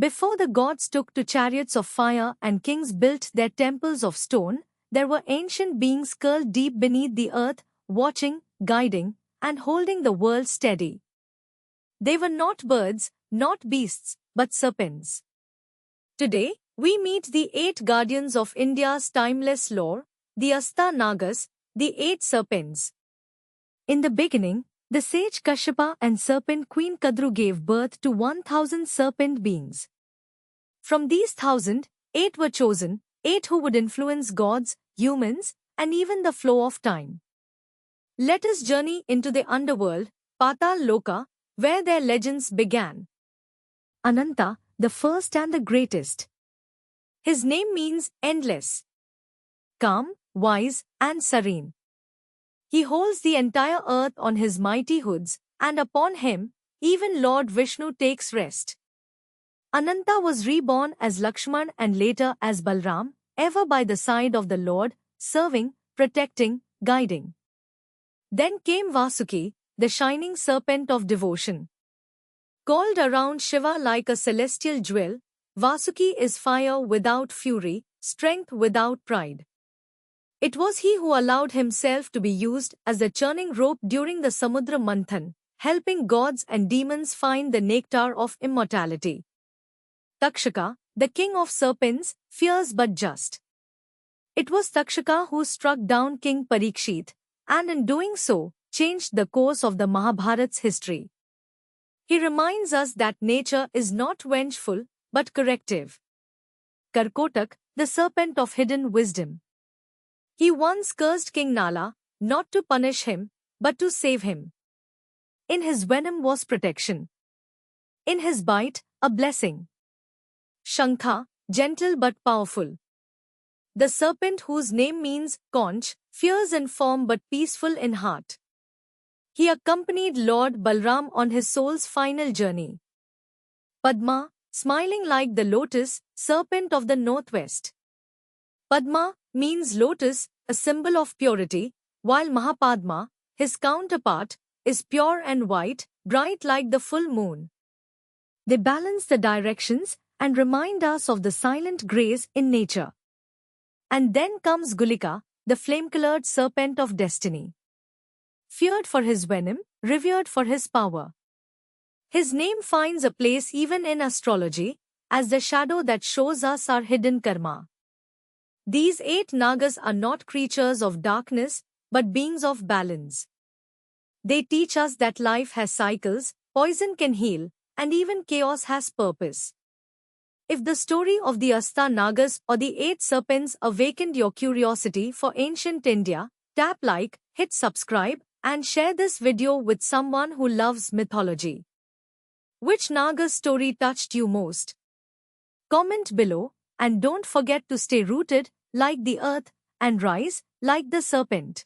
Before the gods took to chariots of fire and kings built their temples of stone, there were ancient beings curled deep beneath the earth, watching, guiding, and holding the world steady. They were not birds, not beasts, but serpents. Today, we meet the 8 guardians of India's timeless lore, the Asta Nagas, the 8 serpents. In the beginning, the sage Kashyapa and serpent queen Kadru gave birth to 1,000 serpent beings. From these 1,000, 8 were chosen, 8 who would influence gods, humans, and even the flow of time. Let us journey into the underworld, Patal Loka, where their legends began. Ananta, the first and the greatest. His name means endless, calm, wise, and serene. He holds the entire earth on his mighty hoods, and upon him, even Lord Vishnu takes rest. Ananta was reborn as Lakshman and later as Balram, ever by the side of the Lord, serving, protecting, guiding. Then came Vasuki, the shining serpent of devotion. Called around Shiva like a celestial jewel, Vasuki is fire without fury, strength without pride. It was he who allowed himself to be used as the churning rope during the Samudra Manthan, helping gods and demons find the nectar of immortality. Takshaka, the king of serpents, fierce but just. It was Takshaka who struck down King Parikshit, and in doing so, changed the course of the Mahabharat's history. He reminds us that nature is not vengeful, but corrective. Karkotak, the serpent of hidden wisdom. He once cursed King Nala, not to punish him, but to save him. In his venom was protection. In his bite, a blessing. Shankha, gentle but powerful. The serpent whose name means conch, fierce in form but peaceful in heart. He accompanied Lord Balram on his soul's final journey. Padma, smiling like the lotus, serpent of the northwest. Padma means lotus, a symbol of purity, while Mahapadma, his counterpart, is pure and white, bright like the full moon. They balance the directions and remind us of the silent grace in nature. And then comes Gulika, the flame-colored serpent of destiny. Feared for his venom, revered for his power. His name finds a place even in astrology, as the shadow that shows us our hidden karma. These 8 Nagas are not creatures of darkness, but beings of balance. They teach us that life has cycles, poison can heal, and even chaos has purpose. If the story of the Asta Nagas or the 8 serpents awakened your curiosity for ancient India, tap like, hit subscribe, and share this video with someone who loves mythology. Which Naga story touched you most? Comment below, and don't forget to stay rooted like the earth and rise like the serpent.